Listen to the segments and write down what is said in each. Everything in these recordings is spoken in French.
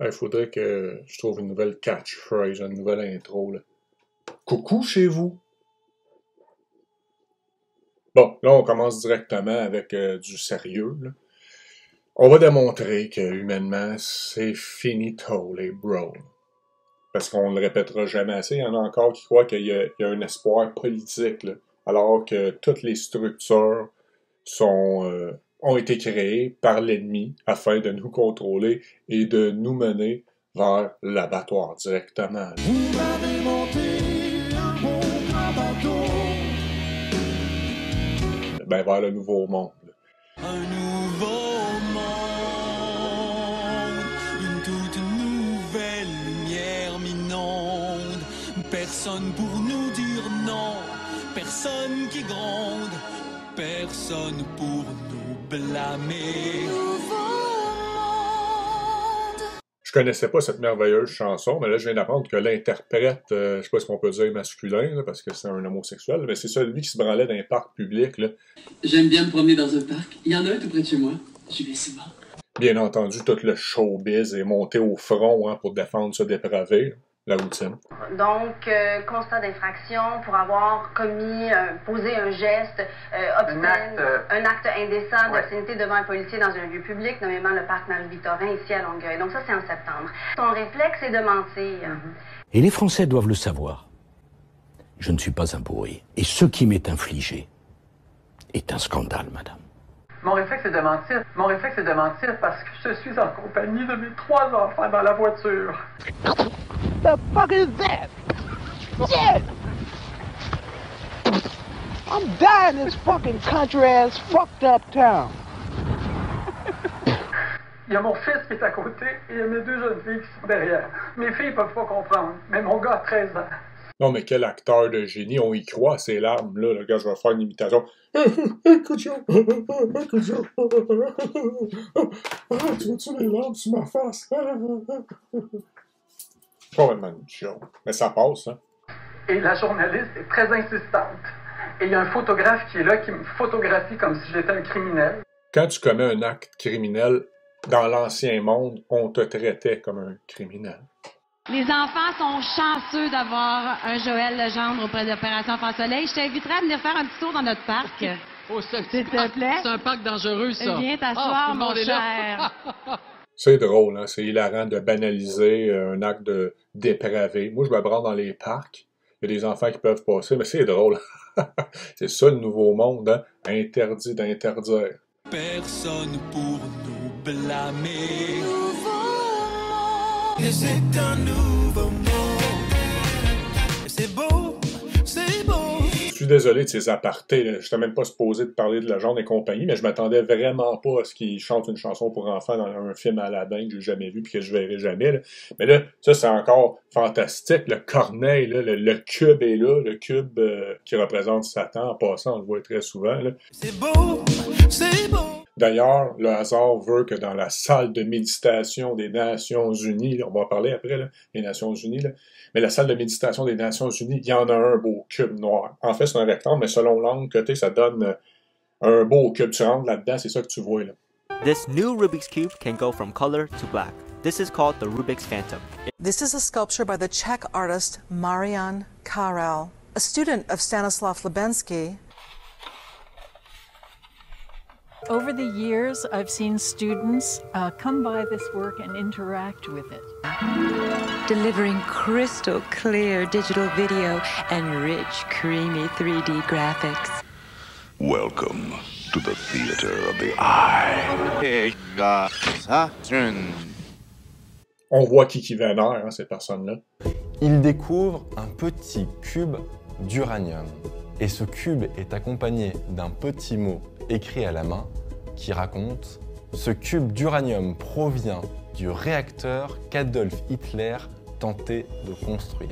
Il faudrait que je trouve une nouvelle catchphrase, une nouvelle intro, là. Coucou chez vous! Bon, là, on commence directement avec du sérieux, là. On va démontrer que, humainement, c'est finito, les bros. Parce qu'on le répétera jamais assez, il y en a encore qui croient qu'il y a un espoir politique, là, alors que toutes les structures ont été créées par l'ennemi afin de nous contrôler et de nous mener vers l'abattoir directement. Vous m'avez monté un bon grand bateau. Ben, vers le nouveau monde. Un nouveau monde, une toute nouvelle lumière m'inonde. Personne pour nous dire non, personne qui gronde, personne pour nous blâmer. Je connaissais pas cette merveilleuse chanson, mais là, je viens d'apprendre que l'interprète, je sais pas si on peut dire masculin, là, parce que c'est un homosexuel, mais c'est celui qui se branlait dans un parc public, là. J'aime bien me promener dans un parc. Il y en a un tout près de chez moi. J'y vais souvent. Bien entendu, tout le showbiz est monté au front, hein, pour défendre ce dépravé, la routine. Donc, constat d'infraction pour avoir posé un geste obscène, un acte indécent d'obscénité devant un policier dans un lieu public, nommément le parc Marie-Victorin, ici à Longueuil. Donc ça, c'est en septembre. Son réflexe est de mentir. Et les Français doivent le savoir. Je ne suis pas un bourré. Et ce qui m'est infligé est un scandale, madame. Mon réflexe est de mentir. Mon réflexe est de mentir parce que je suis en compagnie de mes 3 enfants dans la voiture. The fuck is that? Shit! I'm dying in this fucking country-ass fucked up town. Il y a mon fils qui est à côté et il y a mes 2 jeunes filles qui sont derrière. Mes filles peuvent pas comprendre, mais mon gars a 13 ans. Non, mais quel acteur de génie, on y croit, ces larmes-là. Le gars, je vais faire une imitation. Écoute, tu vois-tu les larmes sur ma face? Complètement une joke. Mais ça passe, hein. Et la journaliste est très insistante. Et il y a un photographe qui est là, qui me photographie comme si j'étais un criminel. Quand tu commets un acte criminel, dans l'ancien monde, on te traitait comme un criminel. Les enfants sont chanceux d'avoir un Joël Legendre auprès d'Opération Enfant Soleil. Je t'inviterai à venir faire un petit tour dans notre parc. Oh, s'il te plaît. C'est un parc dangereux, ça. Viens t'asseoir, mon cher. C'est drôle, hein? C'est hilarant de banaliser un acte de dépravé. Moi, je me branle dans les parcs. Il y a des enfants qui peuvent passer, mais c'est drôle. C'est ça le nouveau monde, hein? Interdit d'interdire. Personne pour nous blâmer. Et c'est un nouveau monde. Et c'est beau, c'est beau. Je suis désolé de ces apartés, là. Je n'étais même pas supposé de parler de Legendre et compagnie, mais je m'attendais vraiment pas à ce qu'ils chantent une chanson pour enfants dans un film Aladdin que j'ai jamais vu puis que je verrai jamais, là. Mais là, ça c'est encore fantastique. Le Corneille, là, le cube est là, le cube qui représente Satan. En passant, on le voit très souvent, là. C'est beau, c'est beau. D'ailleurs, le hasard veut que dans la salle de méditation des Nations Unies, là, on va en parler après, là, les Nations Unies, là, mais la salle de méditation des Nations Unies, il y en a un beau cube noir. En fait, c'est un rectangle, mais selon l'angle côté, ça donne un beau cube. Tu rentres là-dedans, c'est ça que tu vois, là. This new Rubik's Cube can go from color to black. This is called the Rubik's Phantom. This is a sculpture by the Czech artist Marian Karel, a student of Stanislav Lubensky. Over the years, I've seen students come by this work and interact with it. Delivering crystal clear digital video and rich, creamy 3D graphics. Welcome to the theater of the eye. On voit qui vénère, hein, ces personnes-là. Il découvre un petit cube d'uranium. Et ce cube est accompagné d'un petit mot écrit à la main qui raconte « Ce cube d'uranium provient du réacteur qu'Adolf Hitler tentait de construire ».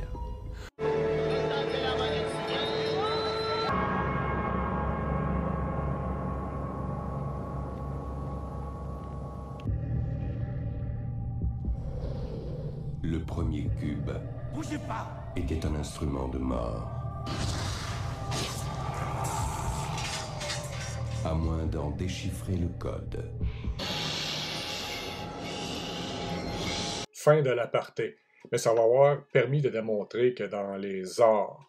Le premier cube était un instrument de mort. À moins d'en déchiffrer le code. fin de l'apartheid. Mais ça va avoir permis de démontrer que dans les arts,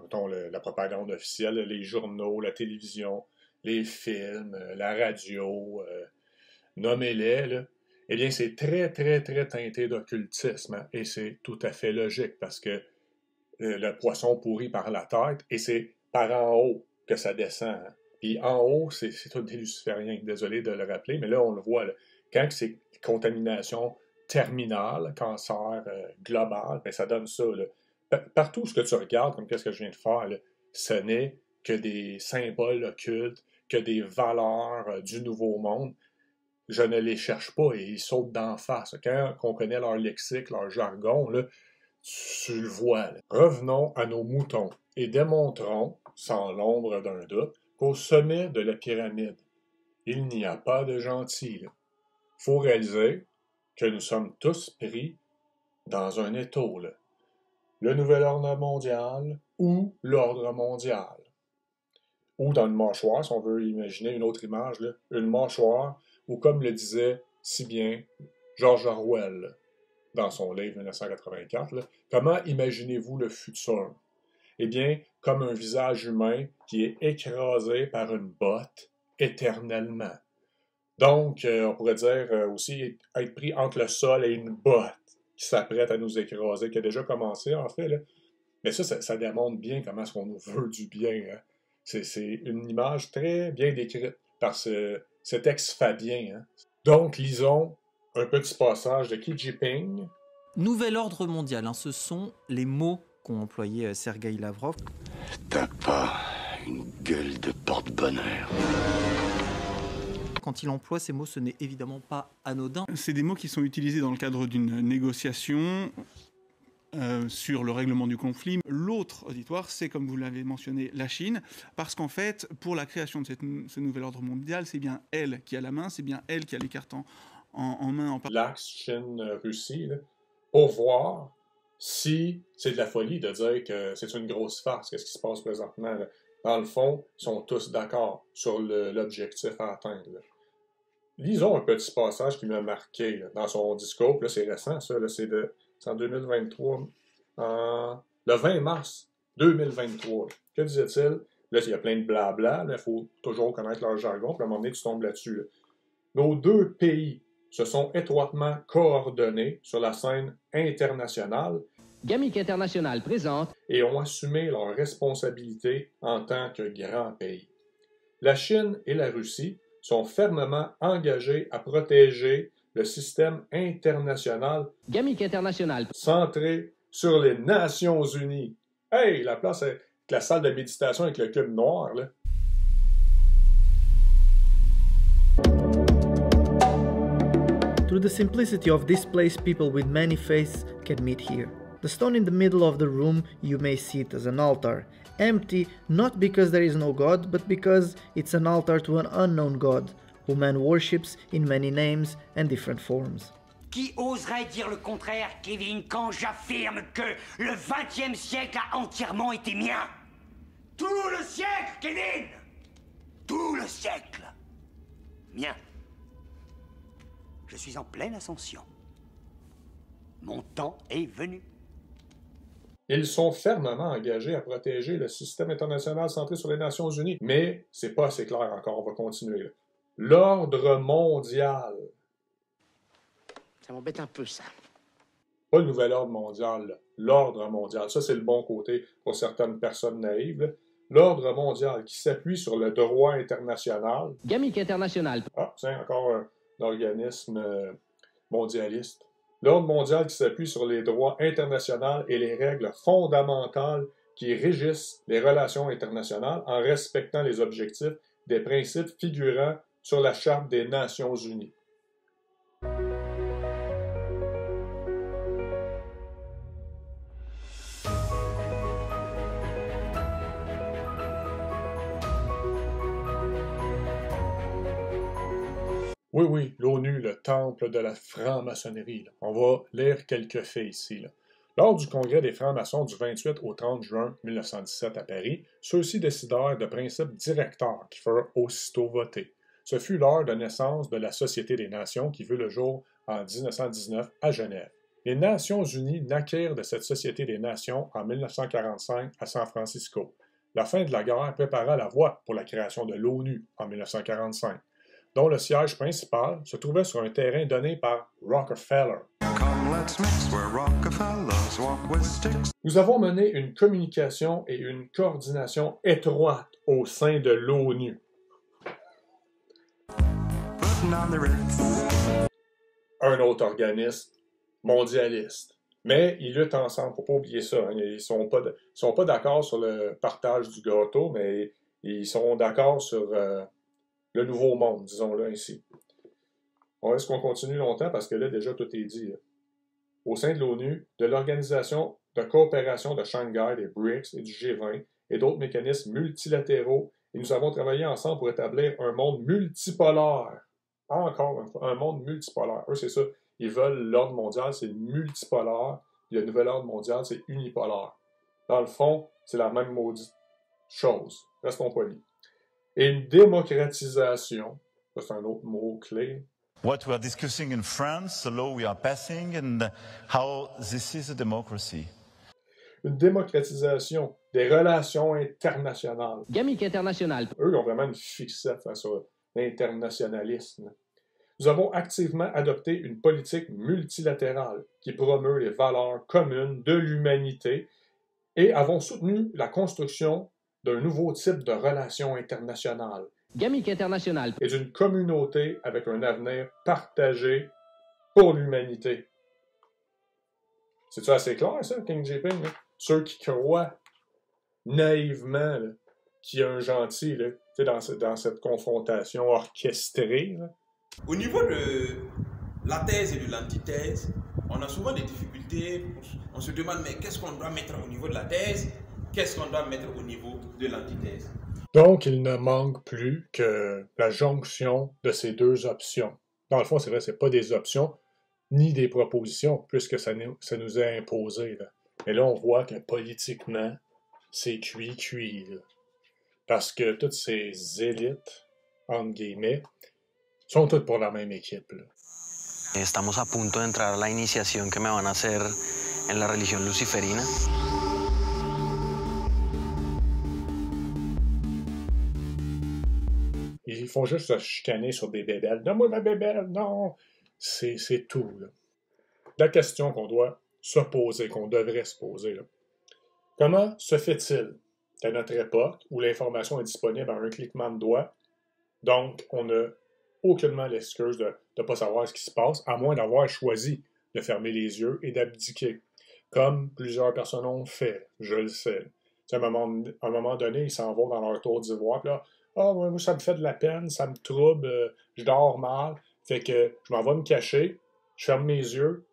mettons la propagande officielle, les journaux, la télévision, les films, la radio, nommez-les, là, eh bien, c'est très, très, très teinté d'occultisme. Hein, et c'est tout à fait logique parce que le poisson pourrit par la tête et c'est par en haut que ça descend. Hein. Puis en haut, c'est tout des lucifériens. Désolé de le rappeler, mais là, on le voit. Là, quand c'est contamination terminale, cancer global, ben, ça donne ça. Là. Partout ce que tu regardes, comme qu'est-ce que je viens de faire, là, ce n'est que des symboles occultes, que des valeurs du Nouveau Monde. Je ne les cherche pas et ils sautent d'en face. Quand on connaît leur lexique, leur jargon, là, tu le vois. Là. Revenons à nos moutons et démontrons, sans l'ombre d'un doute, qu'au sommet de la pyramide, il n'y a pas de gentils. Il faut réaliser que nous sommes tous pris dans un étau. Là. Le nouvel ordre mondial ou l'ordre mondial. Ou dans une mâchoire, si on veut imaginer une autre image, là, une mâchoire où, comme le disait si bien George Orwell là, dans son livre 1984, là, comment imaginez-vous le futur? Eh bien, comme un visage humain qui est écrasé par une botte éternellement. Donc, on pourrait dire aussi être pris entre le sol et une botte qui s'apprête à nous écraser, qui a déjà commencé en fait. Là. Mais ça démontre bien comment est-ce qu'on nous veut du bien. Hein. C'est une image très bien décrite par cet ex-Fabien. Hein. Donc, lisons un petit passage de Xi Jinping. Nouvel ordre mondial, hein, ce sont les mots qu'ont employé Sergueï Lavrov. T'as pas une gueule de porte-bonheur. Quand il emploie ces mots, ce n'est évidemment pas anodin. C'est des mots qui sont utilisés dans le cadre d'une négociation sur le règlement du conflit. L'autre auditoire, c'est, comme vous l'avez mentionné, la Chine, parce qu'en fait, pour la création de ce nouvel ordre mondial, c'est bien elle qui a la main, c'est bien elle qui a les cartes en main. L'axe Chine-Russie, pour voir si c'est de la folie de dire que c'est une grosse farce, qu'est-ce qui se passe présentement. Là. Dans le fond, ils sont tous d'accord sur l'objectif à atteindre. Là. Lisons un petit passage qui m'a marqué là, dans son discours. Là, c'est récent, ça. Là, c'est en 2023. Le 20 mars 2023. Là. Que disait-il? Là, il y a plein de blabla. Il faut toujours connaître leur jargon. Puis à un moment donné, tu tombes là-dessus. Là. Nos deux pays se sont étroitement coordonnés sur la scène internationale. Gamic International présente et ont assumé leurs responsabilités en tant que grands pays. La Chine et la Russie sont fermement engagés à protéger le système international Gamic International centré sur les Nations Unies. Hey, la place avec la salle de méditation avec le cube noir, là. Through the simplicity of this place, people with many faiths can meet here. The stone in the middle of the room, you may see it as an altar, empty not because there is no God, but because it's an altar to an unknown God, who man worships in many names and different forms. Qui oserait dire le contraire, Kevin, quand j'affirme que le XXe siècle a entièrement été mien? Tout le siècle, Kevin! Tout le siècle! Mien. Je suis en pleine ascension. Mon temps est venu. Ils sont fermement engagés à protéger le système international centré sur les Nations Unies. Mais c'est pas assez clair encore, on va continuer. L'ordre mondial. Ça m'embête un peu, ça. Pas le nouvel ordre mondial, l'ordre mondial. Ça, c'est le bon côté pour certaines personnes naïves. L'ordre mondial qui s'appuie sur le droit international. Gamic International. Ah, c'est encore un organisme mondialiste. L'ordre mondial qui s'appuie sur les droits internationaux et les règles fondamentales qui régissent les relations internationales en respectant les objectifs des principes figurant sur la Charte des Nations Unies. Oui, l'ONU, le temple de la franc-maçonnerie. Là. On va lire quelques faits ici. Là. Lors du congrès des francs-maçons du 28 au 30 juin 1917 à Paris, ceux-ci décidèrent de principes directeurs qui furent aussitôt votés. Ce fut l'heure de naissance de la Société des Nations qui vit le jour en 1919 à Genève. Les Nations unies naquirent de cette Société des Nations en 1945 à San Francisco. La fin de la guerre prépara la voie pour la création de l'ONU en 1945, dont le siège principal se trouvait sur un terrain donné par Rockefeller. Nous avons mené une communication et une coordination étroite au sein de l'ONU. Un autre organisme mondialiste. Mais ils luttent ensemble, il ne faut pas oublier ça. Hein. Ils ne sont pas d'accord sur le partage du gâteau, mais ils sont d'accord sur le nouveau monde, disons-le ainsi. Est-ce qu'on continue longtemps? Parce que là, déjà, tout est dit. Là. Au sein de l'ONU, de l'Organisation de coopération de Shanghai, des BRICS et du G20, et d'autres mécanismes multilatéraux, et nous avons travaillé ensemble pour établir un monde multipolaire. Encore une fois, un monde multipolaire. Eux, c'est ça. Ils veulent l'ordre mondial, c'est multipolaire. Le nouvel ordre mondial, c'est unipolaire. Dans le fond, c'est la même maudite chose. Restons polis. Et une démocratisation, ça c'est un autre mot clé. What we are discussing in France, the law we are passing, and how this is a democracy. Une démocratisation des relations internationales. Gamique international. Eux, ils ont vraiment une fixette sur l'internationalisme. Nous avons activement adopté une politique multilatérale qui promeut les valeurs communes de l'humanité et avons soutenu la construction d'un nouveau type de relations internationales. Gamique international. Et d'une communauté avec un avenir partagé pour l'humanité. C'est-tu assez clair, ça, King Jinping? Ceux qui croient naïvement qu'il y a un gentil là, dans cette confrontation orchestrée. Là. Au niveau de la thèse et de l'antithèse, on a souvent des difficultés. On se demande, mais qu'est-ce qu'on doit mettre au niveau de la thèse? Qu'est-ce qu'on doit mettre au niveau de l'antithèse? Donc, il ne manque plus que la jonction de ces deux options. Dans le fond, c'est vrai, ce n'est pas des options ni des propositions, puisque ça nous est imposé. Là. Mais là, on voit que politiquement, c'est cuit. Là. Parce que toutes ces élites, entre guillemets, sont toutes pour la même équipe. Là. Estamos a punto de entrar a la iniciación que me van a hacer en la religión luciferina. Ils font juste se chicaner sur des bébelles. Donne-moi ma bébelle, non! C'est tout. Là. La question qu'on doit se poser, qu'on devrait se poser. Là. Comment se fait-il qu'à notre époque, où l'information est disponible à un cliquement de doigt, donc on n'a aucunement l'excuse de ne pas savoir ce qui se passe, à moins d'avoir choisi de fermer les yeux et d'abdiquer, comme plusieurs personnes ont fait, je le sais. À un moment donné, ils s'en vont dans leur tour d'ivoire, là, « Ah, moi, ça me fait de la peine, ça me trouble, je dors mal, fait que je m'en vais me cacher, je ferme mes yeux,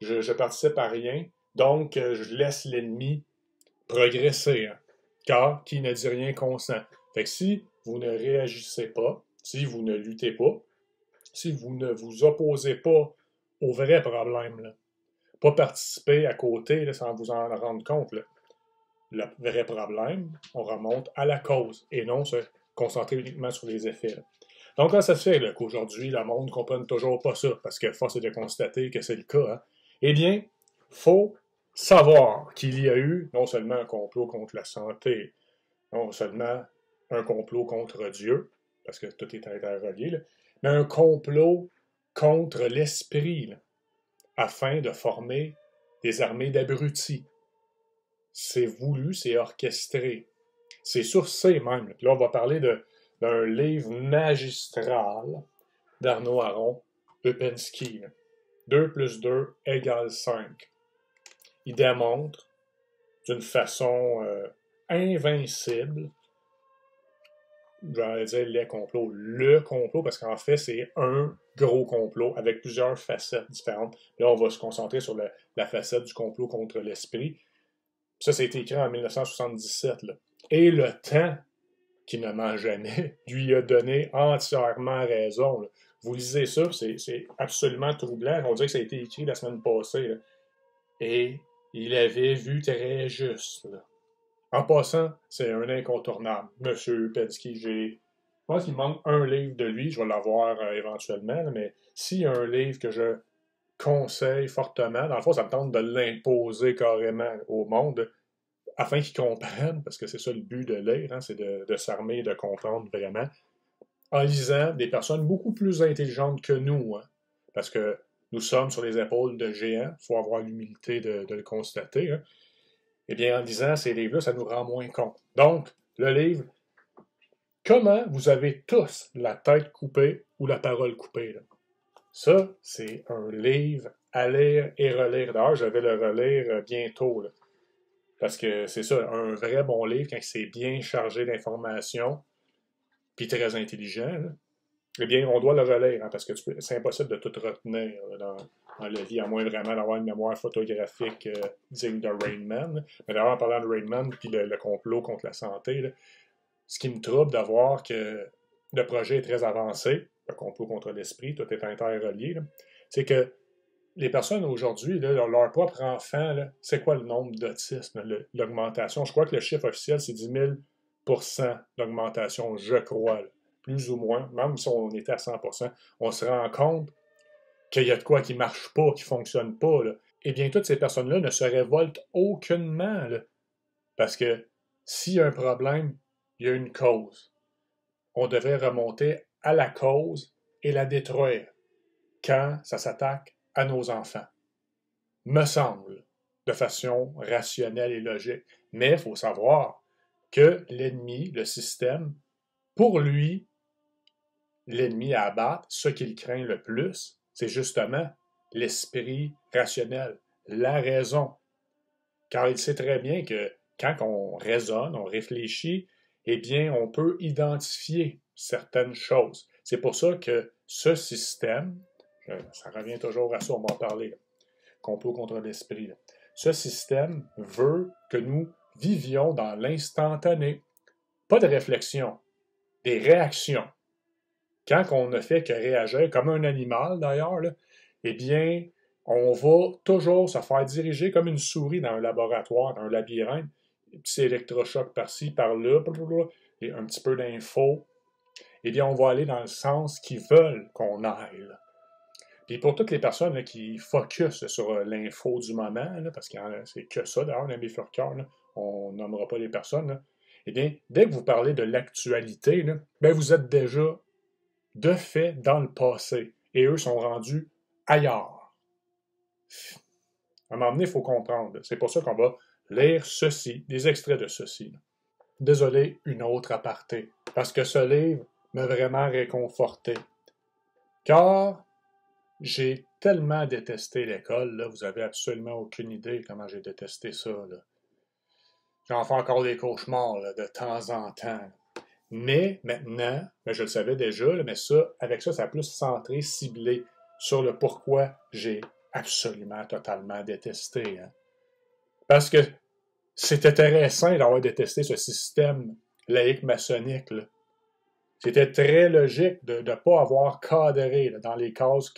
je participe à rien, donc je laisse l'ennemi progresser, hein, car qui ne dit rien consent. » Fait que si vous ne réagissez pas, si vous ne luttez pas, si vous ne vous opposez pas au vrai problème, là, pas participer à côté là, sans vous en rendre compte, là, le vrai problème, on remonte à la cause et non se concentrer uniquement sur les effets. Là. Donc, quand ça se fait qu'aujourd'hui, le monde ne comprenne toujours pas ça, parce que force est de constater que c'est le cas, hein, eh bien, il faut savoir qu'il y a eu non seulement un complot contre la santé, non seulement un complot contre Dieu, parce que tout est interrelié, là, mais un complot contre l'esprit, là, afin de former des armées d'abrutis. C'est voulu, c'est orchestré. C'est sourcé même. Là, on va parler d'un livre magistral d'Arnaud Aron, Upensky. 2 + 2 = 5. Il démontre d'une façon invincible, j'allais dire le complot, parce qu'en fait, c'est un gros complot avec plusieurs facettes différentes. Là, on va se concentrer sur la facette du complot contre l'esprit. Ça a été écrit en 1977. Là. Et le temps, qui ne ment jamais, lui a donné entièrement raison. Là. Vous lisez ça, c'est absolument troublant. On dirait que ça a été écrit la semaine passée. Là. Et il avait vu très juste. Là. En passant, c'est un incontournable. Monsieur Upensky, je pense qu'il manque un livre de lui. Je vais l'avoir éventuellement. Là, mais s'il y a un livre que je conseille fortement. Dans le fond, ça me tente de l'imposer carrément au monde afin qu'ils comprennent, parce que c'est ça le but de lire, hein, c'est de s'armer et de comprendre vraiment, en lisant des personnes beaucoup plus intelligentes que nous, hein, parce que nous sommes sur les épaules de géants, il faut avoir l'humilité de le constater. Hein. Eh bien, en lisant ces livres-là, ça nous rend moins con. Donc, le livre « Comment vous avez tous la tête coupée ou la parole coupée ». Ça, c'est un livre à lire et relire. D'ailleurs, je vais le relire bientôt, là. Parce que c'est ça, un vrai bon livre, quand c'est bien chargé d'informations, puis très intelligent, là, eh bien, on doit le relire, hein, parce que c'est impossible de tout retenir là, dans le livre, à moins vraiment d'avoir une mémoire photographique digne de Rain Man. Mais d'ailleurs, en parlant de Rain Man, puis le complot contre la santé, là, ce qui me trouble d'avoir que le projet est très avancé, le complot contre l'esprit, tout est interrelié, c'est que les personnes aujourd'hui, là, leur propre enfant, là, c'est quoi le nombre d'autisme, l'augmentation? Je crois que le chiffre officiel, c'est 10 000% d'augmentation, je crois, là, plus ou moins, même si on était à 100%, on se rend compte qu'il y a de quoi qui ne marche pas, qui ne fonctionne pas. Là. Eh bien, toutes ces personnes-là ne se révoltent aucunement, là, parce que s'il y a un problème, il y a une cause. On devrait remonter à la cause et la détruire quand ça s'attaque à nos enfants. Me semble, de façon rationnelle et logique. Mais il faut savoir que l'ennemi, le système, pour lui, l'ennemi à abattre, ce qu'il craint le plus, c'est justement l'esprit rationnel, la raison. Car il sait très bien que quand on raisonne, on réfléchit, eh bien, on peut identifier certaines choses. C'est pour ça que ce système, ça revient toujours à ça, on va en parler, là, complot contre l'esprit. Là. Ce système veut que nous vivions dans l'instantané. Pas de réflexion, des réactions. Quand on ne fait que réagir, comme un animal d'ailleurs, là, eh bien, on va toujours se faire diriger comme une souris dans un laboratoire, dans un labyrinthe. Des petits électrochocs par-ci, par-là, et un petit peu d'infos. Eh bien, on va aller dans le sens qu'ils veulent qu'on aille. Là. Puis pour toutes les personnes là, qui focus sur l'info du moment, là, parce que c'est que ça d'ailleurs, les bifurcaires, on nommera pas les personnes, là, eh bien, dès que vous parlez de l'actualité, là, ben vous êtes déjà de fait dans le passé. Et eux sont rendus ailleurs. À un moment donné, il faut comprendre. C'est pour ça qu'on va lire ceci, des extraits de ceci. Désolé, une autre aparté, parce que ce livre m'a vraiment réconforté. Car j'ai tellement détesté l'école, là, vous avez absolument aucune idée comment j'ai détesté ça. Là. J'en fais encore des cauchemars là, de temps en temps. Mais maintenant, je le savais déjà, là, mais ça, avec ça, ça a plus centré, ciblé sur le pourquoi j'ai absolument, totalement détesté. Hein. Parce que c'est intéressant d'avoir détesté ce système laïque maçonnique. Là. C'était très logique de ne pas avoir cadré là, dans les cases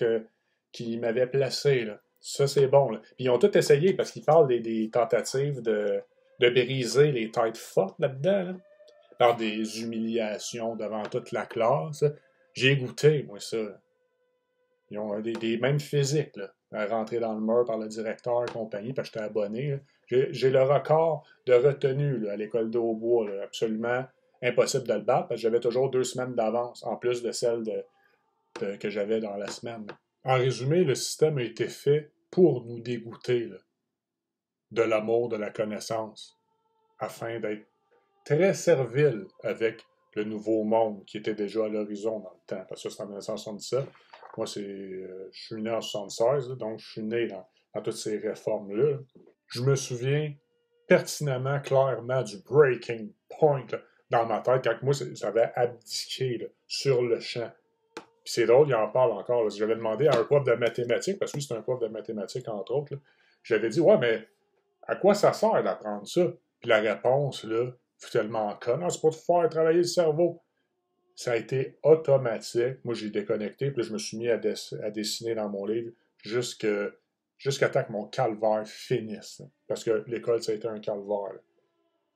qu'ils m'avaient placées. Là. Ça, c'est bon. Là. Puis ils ont tout essayé parce qu'ils parlent des tentatives de briser les têtes fortes là-dedans. Là. Par des humiliations devant toute la classe. J'ai goûté, moi, ça. Ils ont des mêmes physiques, là, à rentrer dans le mur par le directeur et compagnie, parce que j'étais abonné. J'ai le record de retenue là, à l'école d'Aubois, là, absolument impossible de le battre, parce que j'avais toujours 2 semaines d'avance, en plus de celle que j'avais dans la semaine. En résumé, le système a été fait pour nous dégoûter là, de l'amour, de la connaissance, afin d'être très servile avec le nouveau monde qui était déjà à l'horizon dans le temps. Parce que c'est en 1977. Moi, je suis né en 1976, donc je suis né dans toutes ces réformes-là. Je me souviens pertinemment, clairement, du breaking point là, dans ma tête, quand moi, j'avais abdiqué là, sur le champ. Puis c'est drôle, il en parle encore. Là. J'avais demandé à un prof de mathématiques, parce que lui, c'est un prof de mathématiques, entre autres. Là. J'avais dit, ouais, mais à quoi ça sert d'apprendre ça? Puis la réponse, là, c'est tellement conne. C'est pour te faire travailler le cerveau. Ça a été automatique. Moi, j'ai déconnecté, puis là, je me suis mis à dessiner dans mon livre jusqu'à temps que mon calvaire finisse. Parce que l'école, ça a été un calvaire. Là.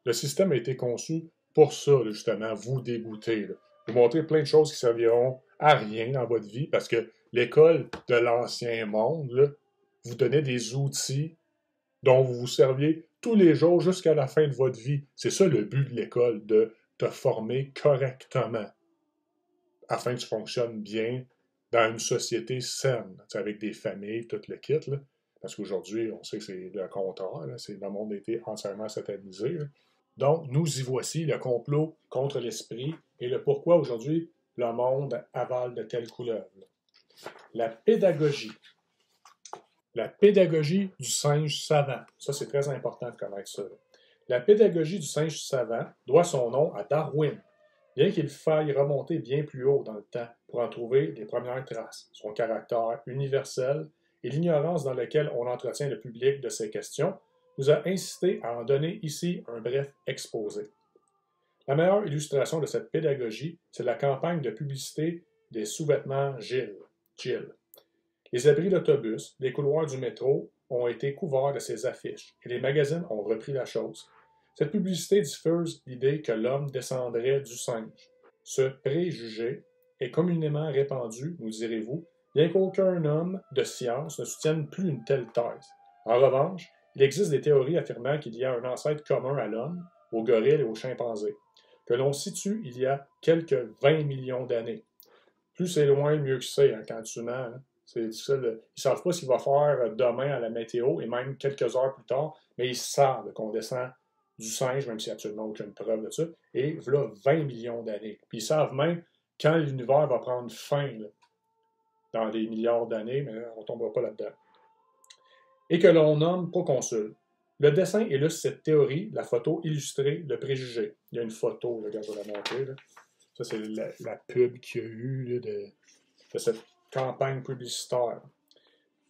Le système a été conçu pour ça, là, justement, vous dégoûter. Là. Vous montrer plein de choses qui serviront à rien dans votre vie, parce que l'école de l'ancien monde, là, vous donnait des outils dont vous vous serviez tous les jours jusqu'à la fin de votre vie. C'est ça le but de l'école, de te former correctement, afin que tu fonctionnes bien dans une société saine, avec des familles, tout le kit, là. Parce qu'aujourd'hui, on sait que c'est le contraire, là, le monde a été entièrement satanisé. Là. Donc, nous y voici, le complot contre l'esprit et le pourquoi aujourd'hui le monde avale de telles couleuvres. La pédagogie. La pédagogie du singe savant. Ça, c'est très important de connaître ça. La pédagogie du singe savant doit son nom à Darwin, bien qu'il faille remonter bien plus haut dans le temps pour en trouver les premières traces. Son caractère universel et l'ignorance dans laquelle on entretient le public de ces questions nous a incité à en donner ici un bref exposé. La meilleure illustration de cette pédagogie, c'est la campagne de publicité des sous-vêtements Jill. Les abris d'autobus, les couloirs du métro ont été couverts de ces affiches et les magazines ont repris la chose. Cette publicité diffuse l'idée que l'homme descendrait du singe. Ce préjugé est communément répandu, nous direz-vous, bien qu'aucun homme de science ne soutienne plus une telle thèse. En revanche, il existe des théories affirmant qu'il y a un ancêtre commun à l'homme, au gorille et au chimpanzé, que l'on situe il y a quelques 20 millions d'années. Plus c'est loin, mieux que c'est, hein, quand tu mens. Hein. C'est difficile. Ils ne savent pas ce qu'il va faire demain à la météo, et même quelques heures plus tard, mais ils savent qu'on descend du singe, même s'il n'y a absolument aucune preuve de ça, et voilà 20 millions d'années. Puis ils savent même quand l'univers va prendre fin, là, dans des milliards d'années, mais on ne tombera pas là-dedans. Et que l'on nomme proconsul. Le dessin illustre cette théorie, la photo illustrée, le préjugé. Il y a une photo, là, regarde, je vais la montrer. Là. Ça, c'est la pub qu'il y a eu là, de cette campagne publicitaire.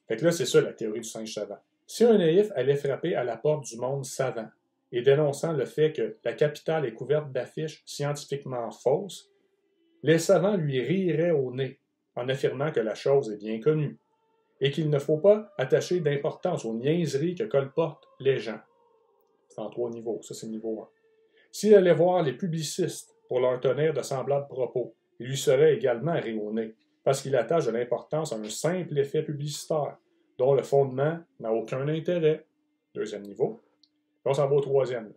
Fait que là, c'est ça la théorie du singe savant. Si un naïf allait frapper à la porte du monde savant et dénonçant le fait que la capitale est couverte d'affiches scientifiquement fausses, les savants lui riraient au nez en affirmant que la chose est bien connue et qu'il ne faut pas attacher d'importance aux niaiseries que colportent les gens. C'est en 3 niveaux, ça c'est niveau 1. S'il allait voir les publicistes pour leur tenir de semblables propos, il lui serait également ri au nez, parce qu'il attache de l'importance à un simple effet publicitaire, dont le fondement n'a aucun intérêt. 2e niveau. Et on s'en va au 3e.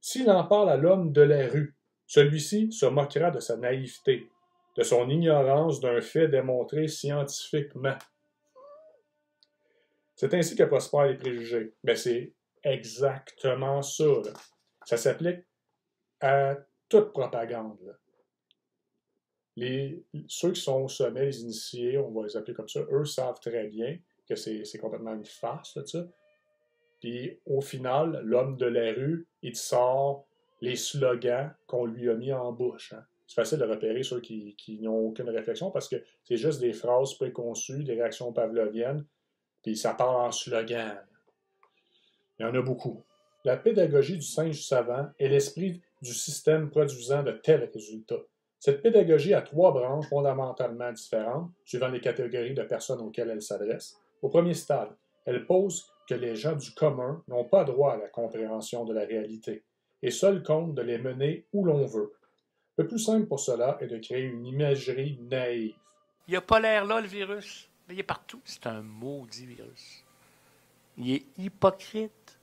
S'il en parle à l'homme de la rue, celui-ci se moquera de sa naïveté, de son ignorance d'un fait démontré scientifiquement. C'est ainsi que prospèrent les préjugés. Mais c'est exactement ça. Là. Ça s'applique à toute propagande. Là. Ceux qui sont au sommet, les initiés, on va les appeler comme ça, eux savent très bien que c'est complètement une farce, là, ça. Puis au final, l'homme de la rue, il te sort les slogans qu'on lui a mis en bouche. Hein. C'est facile de repérer ceux qui n'ont aucune réflexion parce que c'est juste des phrases préconçues, des réactions pavloviennes, puis ça parle en slogan. Il y en a beaucoup. La pédagogie du singe savant est l'esprit du système produisant de tels résultats. Cette pédagogie a 3 branches fondamentalement différentes, suivant les catégories de personnes auxquelles elle s'adresse. Au premier stade, elle pose que les gens du commun n'ont pas droit à la compréhension de la réalité, et seul compte de les mener où l'on veut. Le plus simple pour cela est de créer une imagerie naïve. Il n'a pas l'air là, le virus. Mais il est partout. C'est un maudit virus. Il est hypocrite.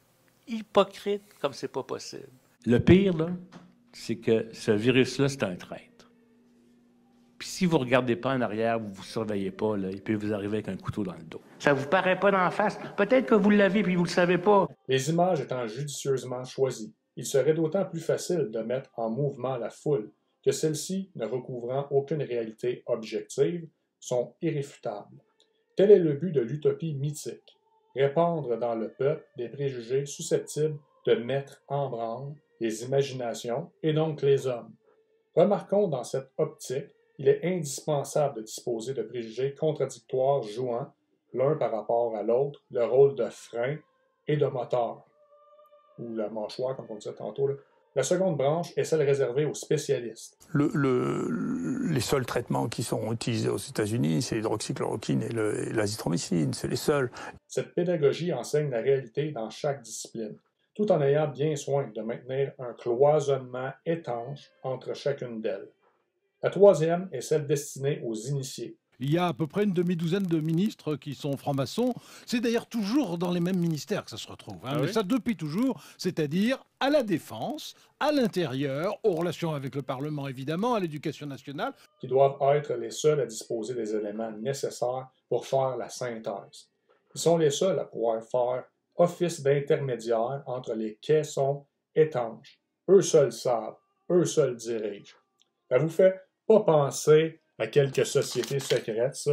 Hypocrite comme c'est pas possible. Le pire, là, c'est que ce virus-là, c'est un traître. Puis si vous ne regardez pas en arrière, vous ne vous surveillez pas, là, il peut vous arriver avec un couteau dans le dos. Ça ne vous paraît pas d'en face. Peut-être que vous l'avez puis vous ne le savez pas. Les images étant judicieusement choisies, il serait d'autant plus facile de mettre en mouvement la foule que celles-ci, ne recouvrant aucune réalité objective, sont irréfutables. Tel est le but de l'utopie mythique, répandre dans le peuple des préjugés susceptibles de mettre en branle les imaginations et donc les hommes. Remarquons dans cette optique, il est indispensable de disposer de préjugés contradictoires jouant, l'un par rapport à l'autre, le rôle de frein et de moteur, ou la mâchoire, comme on disait tantôt. Là. La seconde branche est celle réservée aux spécialistes. Les seuls traitements qui sont utilisés aux États-Unis, c'est l'hydroxychloroquine et l'azithromycine, c'est les seuls. Cette pédagogie enseigne la réalité dans chaque discipline, tout en ayant bien soin de maintenir un cloisonnement étanche entre chacune d'elles. La troisième est celle destinée aux initiés. Il y a à peu près une demi-douzaine de ministres qui sont francs-maçons. C'est d'ailleurs toujours dans les mêmes ministères que ça se retrouve. Hein, Ah mais oui? ça depuis toujours, c'est-à-dire à la défense, à l'intérieur, aux relations avec le Parlement évidemment, à l'éducation nationale. Qui doivent être les seuls à disposer des éléments nécessaires pour faire la synthèse. Ils sont les seuls à pouvoir faire office d'intermédiaire entre les caissons étanches. Eux seuls savent, eux seuls dirigent. Ça vous fait pas penser à quelques sociétés secrètes, ça?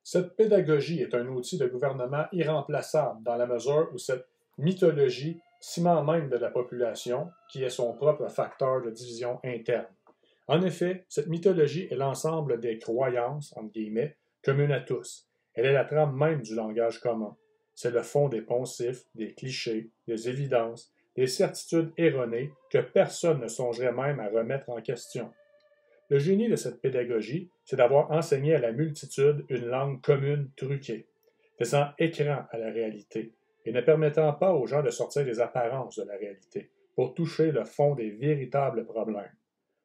Cette pédagogie est un outil de gouvernement irremplaçable dans la mesure où cette mythologie, ciment même de la population, qui est son propre facteur de division interne. En effet, cette mythologie est l'ensemble des croyances, entre guillemets, communes à tous. Elle est la trame même du langage commun. C'est le fond des poncifs, des clichés, des évidences, des certitudes erronées que personne ne songerait même à remettre en question. Le génie de cette pédagogie, c'est d'avoir enseigné à la multitude une langue commune truquée, faisant écran à la réalité, et ne permettant pas aux gens de sortir des apparences de la réalité, pour toucher le fond des véritables problèmes.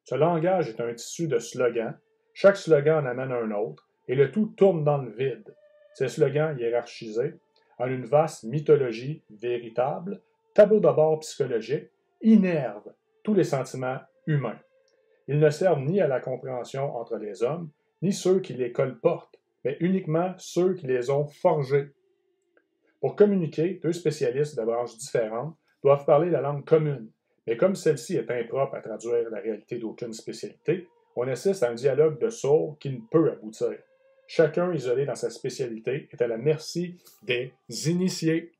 Ce langage est un tissu de slogans, chaque slogan en amène un autre, et le tout tourne dans le vide. Ces slogans hiérarchisés, en une vaste mythologie véritable, tableau de bord psychologique, innervent tous les sentiments humains. Ils ne servent ni à la compréhension entre les hommes, ni ceux qui les colportent, mais uniquement ceux qui les ont forgés. Pour communiquer, deux spécialistes de branches différentes doivent parler la langue commune, mais comme celle-ci est impropre à traduire la réalité d'aucune spécialité, on assiste à un dialogue de sourds qui ne peut aboutir. Chacun, isolé dans sa spécialité, est à la merci des initiés.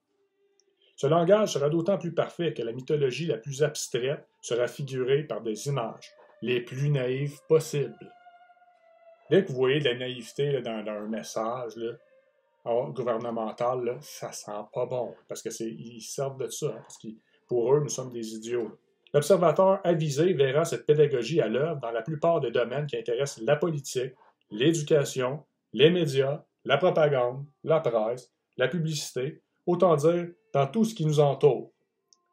Ce langage sera d'autant plus parfait que la mythologie la plus abstraite sera figurée par des images, les plus naïves possibles. Dès que vous voyez de la naïveté là, dans un message là, gouvernemental, là, ça sent pas bon, parce qu'ils servent de ça, parce que pour eux, nous sommes des idiots. Là. L'observateur avisé verra cette pédagogie à l'œuvre dans la plupart des domaines qui intéressent la politique, l'éducation, les médias, la propagande, la presse, la publicité, autant dire dans tout ce qui nous entoure.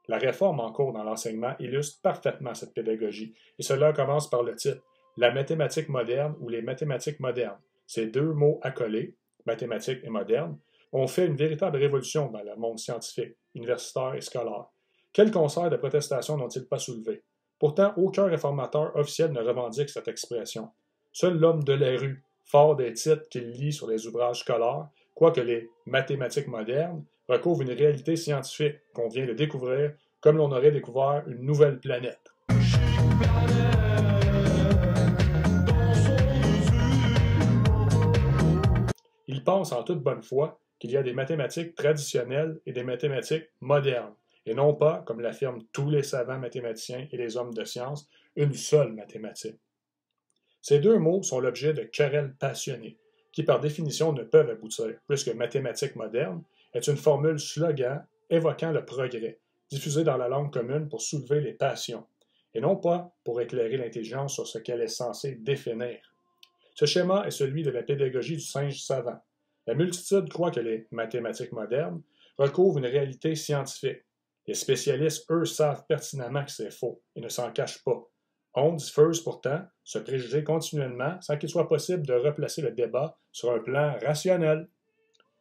La réforme en cours dans l'enseignement illustre parfaitement cette pédagogie, et cela commence par le titre « La mathématique moderne » ou « Les mathématiques modernes ». Ces deux mots accolés, mathématiques et moderne, ont fait une véritable révolution dans le monde scientifique, universitaire et scolaire. Quel concert de protestation n'ont-ils pas soulevé? Pourtant, aucun réformateur officiel ne revendique cette expression. Seul l'homme de la rue, fort des titres qu'il lit sur les ouvrages scolaires, croit que les mathématiques modernes recouvrent une réalité scientifique qu'on vient de découvrir comme l'on aurait découvert une nouvelle planète. Il pense en toute bonne foi qu'il y a des mathématiques traditionnelles et des mathématiques modernes, et non pas, comme l'affirment tous les savants mathématiciens et les hommes de science, une seule mathématique. Ces deux mots sont l'objet de querelles passionnées, qui par définition ne peuvent aboutir, puisque mathématiques modernes est une formule slogan évoquant le progrès, diffusée dans la langue commune pour soulever les passions, et non pas pour éclairer l'intelligence sur ce qu'elle est censée définir. Ce schéma est celui de la pédagogie du singe savant. La multitude croit que les mathématiques modernes recouvrent une réalité scientifique. Les spécialistes, eux, savent pertinemment que c'est faux et ne s'en cachent pas. On diffuse pourtant ce préjugé continuellement sans qu'il soit possible de replacer le débat sur un plan rationnel.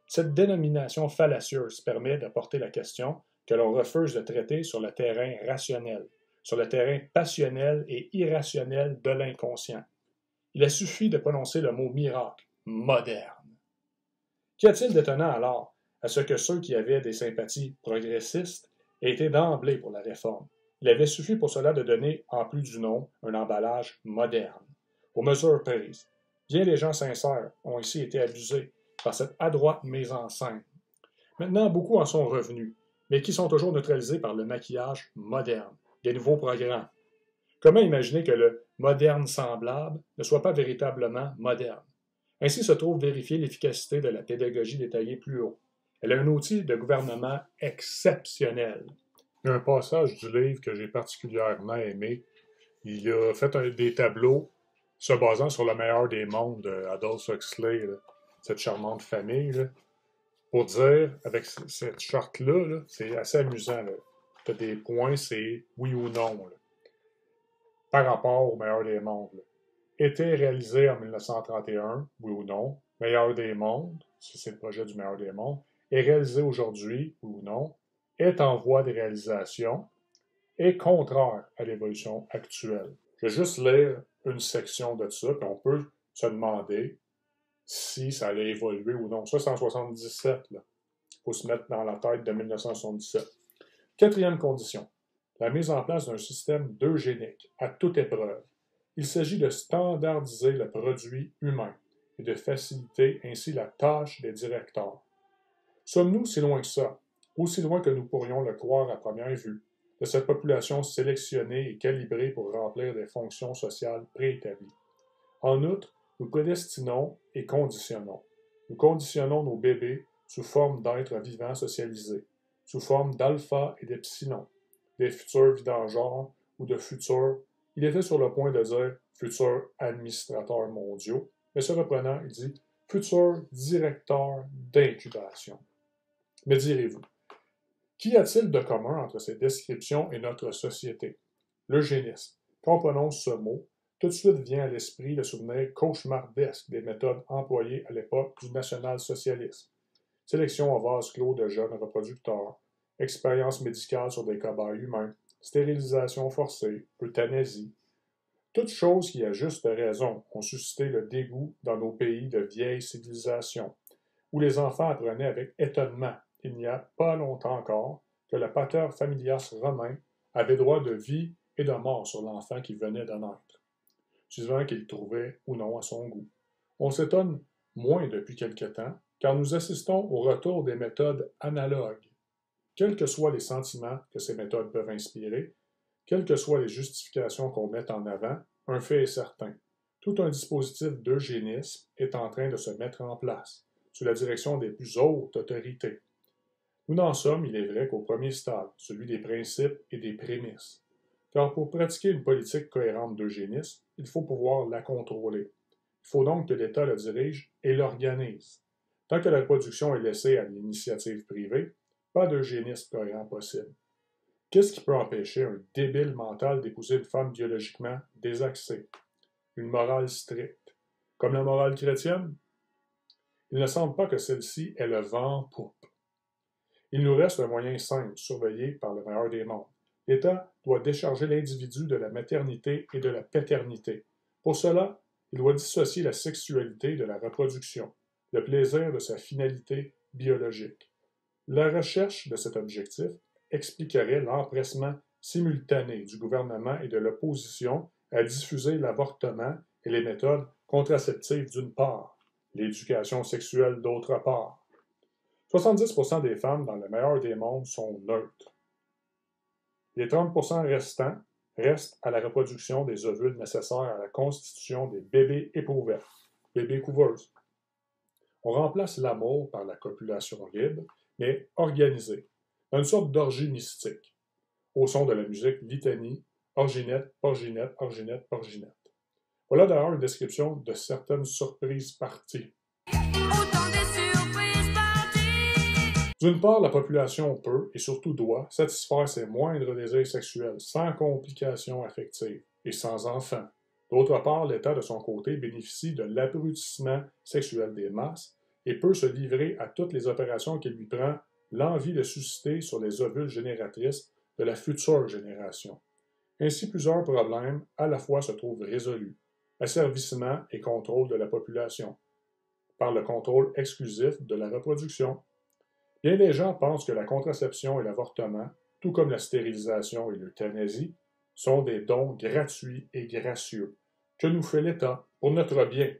Cette dénomination fallacieuse permet de porter la question que l'on refuse de traiter sur le terrain rationnel, sur le terrain passionnel et irrationnel de l'inconscient. Il a suffi de prononcer le mot miracle, moderne. Qu'y a-t-il d'étonnant alors à ce que ceux qui avaient des sympathies progressistes aient été d'emblée pour la réforme? Il avait suffi pour cela de donner, en plus du nom, un emballage moderne, aux mesures prises. Bien des gens sincères ont ici été abusés par cette adroite mise en scène. Maintenant, beaucoup en sont revenus, mais qui sont toujours neutralisés par le maquillage moderne, des nouveaux programmes. Comment imaginer que le moderne semblable ne soit pas véritablement moderne? Ainsi se trouve vérifier l'efficacité de la pédagogie détaillée plus haut. Elle est un outil de gouvernement exceptionnel. Il y a un passage du livre que j'ai particulièrement aimé. Il a fait des tableaux se basant sur le meilleur des mondes d'Aldous Huxley, là, cette charmante famille, là, pour dire, avec cette charte-là, là, c'est assez amusant. Tu as des points, c'est oui ou non, là, par rapport au meilleur des mondes. Là. été réalisé en 1931, oui ou non, Meilleur des mondes, si c'est le projet du Meilleur des mondes, est réalisé aujourd'hui, oui ou non, est en voie de réalisation, est contraire à l'évolution actuelle. Je vais juste lire une section de ça, puis on peut se demander si ça allait évoluer ou non. Ça, c'est en 1977. Il faut se mettre dans la tête de 1977. Quatrième condition, la mise en place d'un système d'eugénique à toute épreuve. Il s'agit de standardiser le produit humain et de faciliter ainsi la tâche des directeurs. Sommes-nous si loin que ça, aussi loin que nous pourrions le croire à première vue, de cette population sélectionnée et calibrée pour remplir des fonctions sociales préétablies? En outre, nous prédestinons et conditionnons. Nous conditionnons nos bébés sous forme d'êtres vivants socialisés, sous forme d'alpha et d'epsilon, des futurs vidangeurs ou de futurs, il était sur le point de dire futurs administrateurs mondiaux, mais se reprenant, il dit futurs directeurs d'incubation. Mais direz-vous, qu'y a-t-il de commun entre ces descriptions et notre société? L'eugénisme. Quand on prononce ce mot, tout de suite vient à l'esprit le souvenir cauchemardesque des méthodes employées à l'époque du national-socialisme. Sélection en vase clos de jeunes reproducteurs, expérience médicale sur des cobayes humains, stérilisation forcée, euthanasie. Toutes choses qui, à juste raison, ont suscité le dégoût dans nos pays de vieille civilisation, où les enfants apprenaient avec étonnement, il n'y a pas longtemps encore, que le pater familias romain avait droit de vie et de mort sur l'enfant qui venait de naître, suivant qu'il trouvait ou non à son goût. On s'étonne moins depuis quelque temps, car nous assistons au retour des méthodes analogues. Quels que soient les sentiments que ces méthodes peuvent inspirer, quelles que soient les justifications qu'on met en avant, un fait est certain. Tout un dispositif d'eugénisme est en train de se mettre en place, sous la direction des plus hautes autorités. Nous n'en sommes, il est vrai, qu'au premier stade, celui des principes et des prémices. Car pour pratiquer une politique cohérente d'eugénisme, il faut pouvoir la contrôler. Il faut donc que l'État le dirige et l'organise. Tant que la reproduction est laissée à l'initiative privée, pas d'eugénisme cohérent possible. Qu'est-ce qui peut empêcher un débile mental d'épouser une femme biologiquement désaxée? Une morale stricte. Comme la morale chrétienne? Il ne semble pas que celle-ci ait le vent en poupe. Il nous reste un moyen simple, surveillé par le meilleur des mondes. L'État doit décharger l'individu de la maternité et de la paternité. Pour cela, il doit dissocier la sexualité de la reproduction, le plaisir de sa finalité biologique. La recherche de cet objectif expliquerait l'empressement simultané du gouvernement et de l'opposition à diffuser l'avortement et les méthodes contraceptives d'une part, l'éducation sexuelle d'autre part. 70% des femmes dans le meilleur des mondes sont neutres. Les 30% restants restent à la reproduction des ovules nécessaires à la constitution des bébés éprouvettes, bébés couveuses. On remplace l'amour par la copulation libre, mais organisée, dans une sorte d'orgie mystique, au son de la musique litanie, orginette, porginette, orginette, porginette. Voilà d'ailleurs une description de certaines surprises parties. D'une part, la population peut, et surtout doit, satisfaire ses moindres désirs sexuels sans complications affectives et sans enfants. D'autre part, l'État, de son côté, bénéficie de l'abrutissement sexuel des masses et peut se livrer à toutes les opérations qu'il lui prend l'envie de susciter sur les ovules génératrices de la future génération. Ainsi, plusieurs problèmes à la fois se trouvent résolus. Asservissement et contrôle de la population, par le contrôle exclusif de la reproduction. Bien des gens pensent que la contraception et l'avortement, tout comme la stérilisation et l'euthanasie, sont des dons gratuits et gracieux, que nous fait l'État pour notre bien,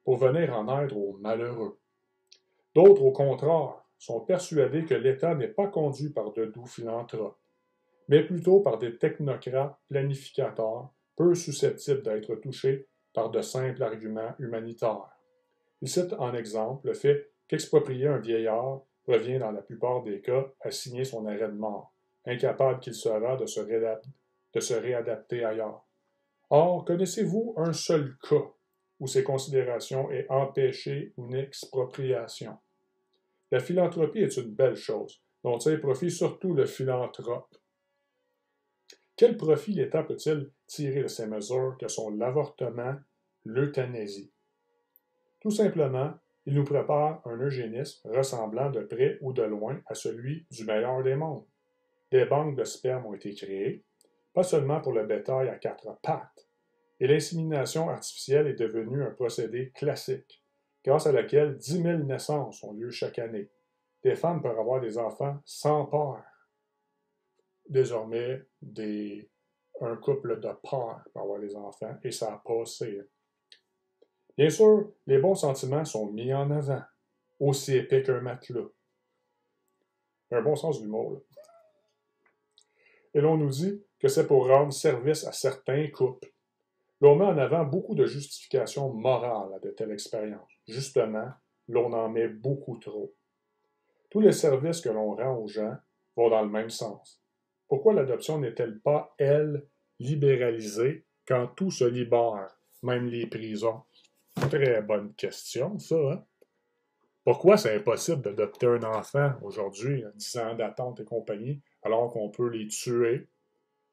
pour venir en aide aux malheureux. D'autres, au contraire, sont persuadés que l'État n'est pas conduit par de doux philanthropes, mais plutôt par des technocrates planificateurs peu susceptibles d'être touchés par de simples arguments humanitaires. Ils citent en exemple le fait qu'exproprier un vieillard revient dans la plupart des cas à signer son arrêt de mort, incapable qu'il sera de se réadapter ailleurs. Or, connaissez-vous un seul cas où ces considérations aient empêché une expropriation? La philanthropie est une belle chose, dont tire profit surtout le philanthrope. Quel profit l'État peut-il tirer de ces mesures que sont l'avortement l'euthanasie. Tout simplement, il nous prépare un eugénisme ressemblant de près ou de loin à celui du meilleur des mondes. Des banques de sperme ont été créées, pas seulement pour le bétail à 4 pattes, et l'insémination artificielle est devenue un procédé classique, grâce à laquelle 10 000 naissances ont lieu chaque année. Des femmes peuvent avoir des enfants sans peur. Désormais, un couple de père peut avoir des enfants, et ça a passé. Bien sûr, les bons sentiments sont mis en avant, aussi épais qu'un matelas. Un bon sens de l'humour, là. Et l'on nous dit que c'est pour rendre service à certains couples. L'on met en avant beaucoup de justifications morales à de telles expériences. Justement, l'on en met beaucoup trop. Tous les services que l'on rend aux gens vont dans le même sens. Pourquoi l'adoption n'est-elle pas, elle, libéralisée quand tout se libère, même les prisons? Très bonne question, ça, hein? Pourquoi c'est impossible d'adopter un enfant aujourd'hui, 10 ans d'attente et compagnie, alors qu'on peut les tuer,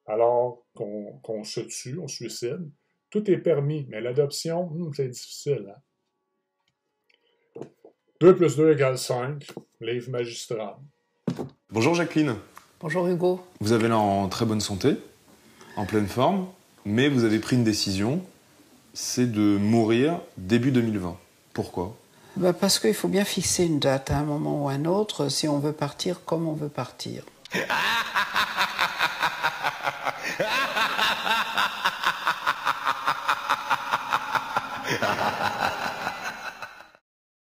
alors qu'on se tue, on suicide? Tout est permis, mais l'adoption, c'est difficile, hein? 2 + 2 = 5, livre magistral. Bonjour Jacqueline. Bonjour Hugo. Vous avez l'air en très bonne santé, en pleine forme, mais vous avez pris une décision, c'est de mourir début 2020. Pourquoi ? Parce qu'il faut bien fixer une date à un moment ou à un autre si on veut partir comme on veut partir.